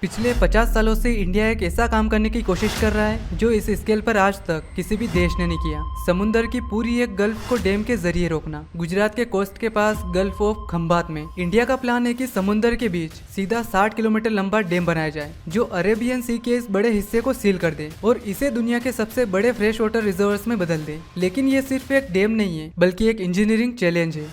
पिछले 50 सालों से इंडिया एक ऐसा काम करने की कोशिश कर रहा है जो इस स्केल पर आज तक किसी भी देश ने नहीं किया। समुंदर की पूरी एक गल्फ को डैम के जरिए रोकना। गुजरात के कोस्ट के पास गल्फ ऑफ खंभात में इंडिया का प्लान है कि समुंदर के बीच सीधा 60 किलोमीटर लंबा डैम बनाया जाए जो अरेबियन सी के इस बड़े हिस्से को सील कर दे और इसे दुनिया के सबसे बड़े फ्रेश वाटर रिजर्व्स में बदल दे। लेकिन ये सिर्फ एक डैम नहीं है बल्कि एक इंजीनियरिंग चैलेंज है।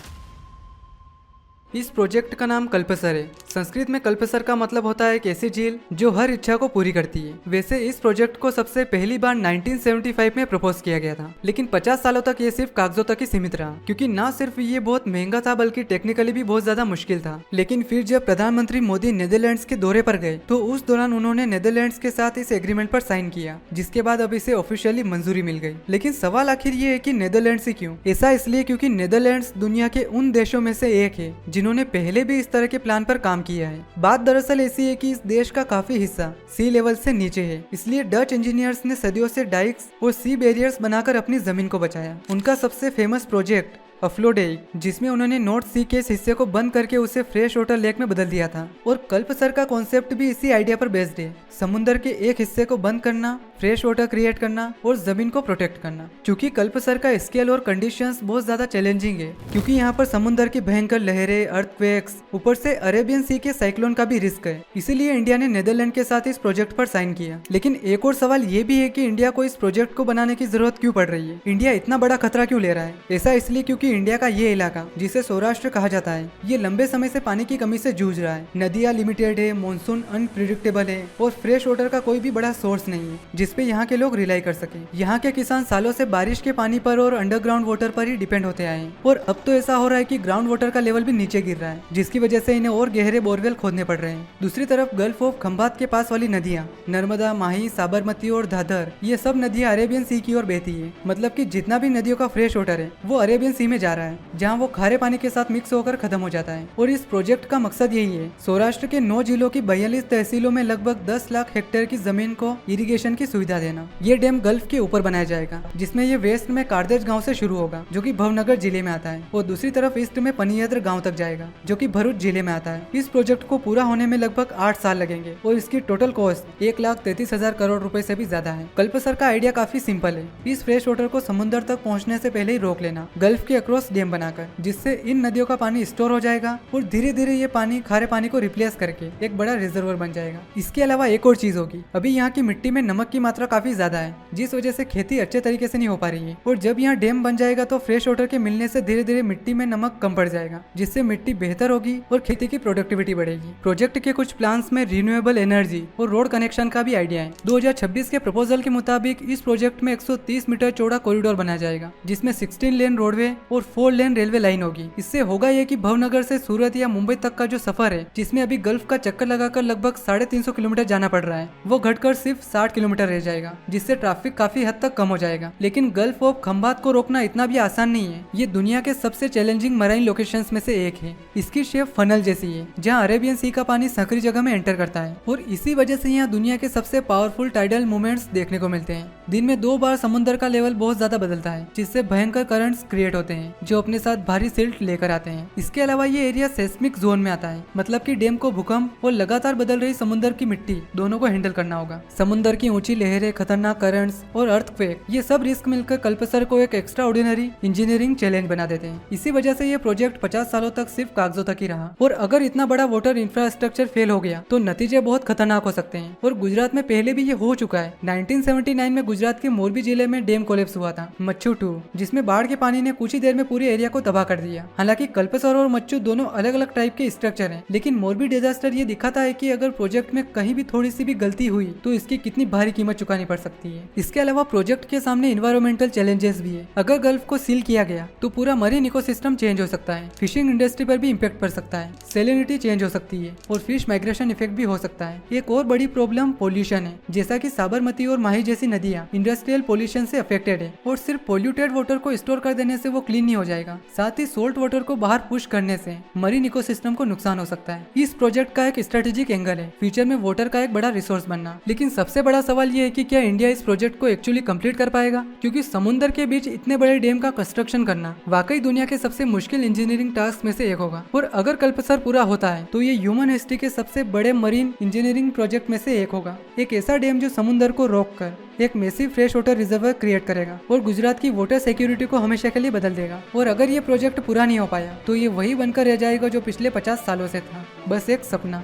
इस प्रोजेक्ट का नाम कल्पसर है। संस्कृत में कल्पसर का मतलब होता है एक ऐसी झील जो हर इच्छा को पूरी करती है। वैसे इस प्रोजेक्ट को सबसे पहली बार 1975 में प्रपोज किया गया था, लेकिन 50 सालों तक ये सिर्फ कागजों तक ही सीमित रहा, क्योंकि ना सिर्फ ये बहुत महंगा था बल्कि टेक्निकली भी बहुत ज्यादा मुश्किल था। लेकिन फिर जब प्रधानमंत्री मोदी नेदरलैंड्स के दौरे पर गए तो उस दौरान उन्होंने नेदरलैंड्स के साथ इस एग्रीमेंट पर साइन किया, जिसके बाद अब इसे ऑफिशियली मंजूरी मिल गई। लेकिन सवाल आखिर ये है कि नेदरलैंड्स ही क्यों? ऐसा इसलिए क्योंकि नेदरलैंड्स दुनिया के उन देशों में से एक है जिन्होंने पहले भी इस तरह के प्लान पर काम किया है। बात दरअसल ऐसी है कि इस देश का काफी हिस्सा सी लेवल से नीचे है, इसलिए डच इंजीनियर्स ने सदियों से डाइक्स और सी बैरियर्स बनाकर अपनी जमीन को बचाया। उनका सबसे फेमस प्रोजेक्ट अफ्लोडेइक, जिसमें उन्होंने नॉर्थ सी के इस हिस्से को बंद करके उसे फ्रेश वाटर लेक में बदल दिया था। और कल्पसर का कॉन्सेप्ट भी इसी आइडिया पर बेस्ड है। समुद्र के एक हिस्से को बंद करना, फ्रेश वाटर क्रिएट करना और जमीन को प्रोटेक्ट करना। क्योंकि कल्पसर का स्केल और कंडीशंस बहुत ज्यादा चैलेंजिंग है, क्योंकि यहाँ पर समुद्र की भयंकर लहरें, अर्थक्वेक्स, ऊपर से अरेबियन सी के साइक्लोन का भी रिस्क है। इसीलिए इंडिया ने नेदरलैंड के साथ इस प्रोजेक्ट पर साइन किया। लेकिन एक और सवाल ये भी है कि इंडिया को इस प्रोजेक्ट को बनाने की जरूरत क्यों पड़ रही है? इंडिया इतना बड़ा खतरा क्यों ले रहा है? ऐसा इसलिए क्योंकि इंडिया का ये इलाका, जिसे सौराष्ट्र कहा जाता है, ये लंबे समय से पानी की कमी से जूझ रहा है। नदियाँ लिमिटेड है, मानसून अनप्रिडिक्टेबल है और फ्रेश वाटर का कोई भी बड़ा सोर्स नहीं है जिसपे यहाँ के लोग रिलाई कर सके। यहाँ के किसान सालों से बारिश के पानी पर और अंडरग्राउंड वाटर पर ही डिपेंड होते आए हैं। और अब तो ऐसा हो रहा है कि ग्राउंड वाटर का लेवल भी नीचे गिर रहा है, जिसकी वजह से इन्हें और गहरे बोरवेल खोदने पड़ रहे हैं। दूसरी तरफ गल्फ ऑफ खंभात के पास वाली नदियाँ नर्मदा, माही, साबरमती और दादर, ये सब नदियाँ अरेबियन सी की ओर बहती है। मतलब कि जितना भी नदियों का फ्रेश वाटर है वो अरेबियन सी में जा रहा है, जहाँ वो खारे पानी के साथ मिक्स होकर खत्म हो जाता है। और इस प्रोजेक्ट का मकसद यही है, सौराष्ट्र के 9 जिलों की 42 तहसीलों में लगभग 10 लाख हेक्टेयर की जमीन को इरिगेशन की सुविधा देना। ये डैम गल्फ के ऊपर बनाया जाएगा, जिसमें ये वेस्ट में कारदेज गांव से शुरू होगा जो कि भवनगर जिले में आता है, और दूसरी तरफ ईस्ट में पनियद्र गांव तक जाएगा जो कि भरूच जिले में आता है। इस प्रोजेक्ट को पूरा होने में लगभग 8 साल लगेंगे और इसकी टोटल कॉस्ट 1,33,000 करोड़ रुपए से भी ज्यादा है। कल्पसर का आइडिया काफी सिंपल है। इस फ्रेश वाटर को समुद्र तक पहुँचने से पहले ही रोक लेना, गल्फ के अक्रॉस डैम बनाकर, जिससे इन नदियों का पानी स्टोर हो जाएगा और धीरे धीरे ये पानी खारे पानी को रिप्लेस करके एक बड़ा रिजर्वर बन जाएगा। इसके अलावा एक और चीज होगी, अभी यहाँ की मिट्टी में नमक की मात्रा काफी ज्यादा है, जिस वजह से खेती अच्छे तरीके से नहीं हो पा रही है। और जब यहाँ डैम बन जाएगा तो फ्रेश वाटर के मिलने से धीरे धीरे मिट्टी में नमक कम पड़ जाएगा, जिससे मिट्टी बेहतर होगी और खेती की प्रोडक्टिविटी बढ़ेगी। प्रोजेक्ट के कुछ प्लान्स में रिन्यूएबल एनर्जी और रोड कनेक्शन का भी आइडिया है। 2026 के प्रपोजल के मुताबिक इस प्रोजेक्ट में 130 मीटर चौड़ा कॉरिडोर बनाया जाएगा, जिसमें 16 लेन रोडवे और 4 लेन रेलवे लाइन होगी। इससे होगा ये कि भवनगर से सूरत या मुंबई तक का जो सफर है, जिसमें अभी गल्फ का चक्कर लगाकर लगभग 350 किलोमीटर जाना पड़ रहा है, वो घटकर सिर्फ 60 किलोमीटर रह जाएगा, जिससे ट्रैफिक काफी हद तक कम हो जाएगा। लेकिन गल्फ ऑफ खंभात को रोकना इतना भी आसान नहीं है। ये दुनिया के सबसे चैलेंजिंग मराइन लोकेशंस में से एक है। इसकी शेप फनल जैसी है, जहाँ अरेबियन सी का पानी संकरी जगह में एंटर करता है, और इसी वजह से यहाँ दुनिया के सबसे पावरफुल टाइडल मूवमेंट्स देखने को मिलते हैं। दिन में 2 बार समुद्र का लेवल बहुत ज्यादा बदलता है, जिससे भयंकर करंट्स क्रिएट होते हैं जो अपने साथ भारी सिल्ट लेकर आते हैं। इसके अलावा ये एरिया सेस्मिक जोन में आता है, मतलब कि डैम को भूकंप और लगातार बदल रही समुद्र की मिट्टी दोनों को हैंडल करना होगा। समुद्र की ऊंची लहरें, खतरनाक करंट्स और अर्थक्वेक, ये सब रिस्क मिलकर कल्पसर को एक एक्स्ट्रा ऑर्डिनरी इंजीनियरिंग चैलेंज बना देते हैं। इसी वजह से ये प्रोजेक्ट 50 सालों तक सिर्फ कागजों तक ही रहा। और अगर इतना बड़ा वाटर इंफ्रास्ट्रक्चर फेल हो गया तो नतीजे बहुत खतरनाक हो सकते हैं। और गुजरात में पहले भी ये हो चुका है। 1979 में गुजरात के मोरबी जिले में डैम कोलैप्स हुआ था, मच्छू 2, जिसमें बाढ़ के पानी ने कुछ ही देर में पूरे एरिया को तबाह कर दिया। हालांकि कल्पसर और मच्छू दोनों अलग अलग टाइप के स्ट्रक्चर हैं, लेकिन मोरबी डिजास्टर ये दिखाता है कि अगर प्रोजेक्ट में कहीं भी थोड़ी सी भी गलती हुई तो इसकी कितनी भारी कीमत चुकानी पड़ सकती है। इसके अलावा प्रोजेक्ट के सामने इन्वायरमेंटल चैलेंजेस भी है। अगर गल्फ को सील किया गया तो पूरा मरीन इकोसिस्टम चेंज हो सकता है, फिशिंग इंडस्ट्री पर भी इम्पैक्ट पड़ सकता है, सैलिनिटी चेंज हो सकती है और फिश माइग्रेशन इफेक्ट भी हो सकता है। एक और बड़ी प्रॉब्लम पोल्यूशन है, जैसा कि साबरमती और माही जैसी नदियाँ इंडस्ट्रियल पोल्यूशन से अफेक्टेड है और सिर्फ पोल्यूटेड वाटर को स्टोर कर देने से वो क्लीन नहीं हो जाएगा। साथ ही सोल्ट वाटर को बाहर पुश करने से मरीन इकोसिस्टम को नुकसान हो सकता है। इस प्रोजेक्ट का एक स्ट्रेटेजिक एंगल है फ्यूचर में वाटर का एक बड़ा रिसोर्स बनना। लेकिन सबसे बड़ा सवाल ये है कि क्या इंडिया इस प्रोजेक्ट को एक्चुअली कंप्लीट कर पाएगा, क्योंकि समुद्र के बीच इतने बड़े डैम का कंस्ट्रक्शन करना वाकई दुनिया के सबसे मुश्किल इंजीनियरिंग टास्क में से एक होगा। और अगर कल्पसर पूरा होता है तो ये ह्यूमन हिस्ट्री के सबसे बड़े मरीन इंजीनियरिंग प्रोजेक्ट में से एक होगा। एक ऐसा डैम जो समुद्र को रोककर एक massive fresh water reservoir create करेगा और गुजरात की वाटर सिक्योरिटी को हमेशा के लिए बदल देगा। और अगर ये प्रोजेक्ट पूरा नहीं हो पाया तो ये वही बनकर रह जाएगा जो पिछले 50 सालों से था, बस एक सपना।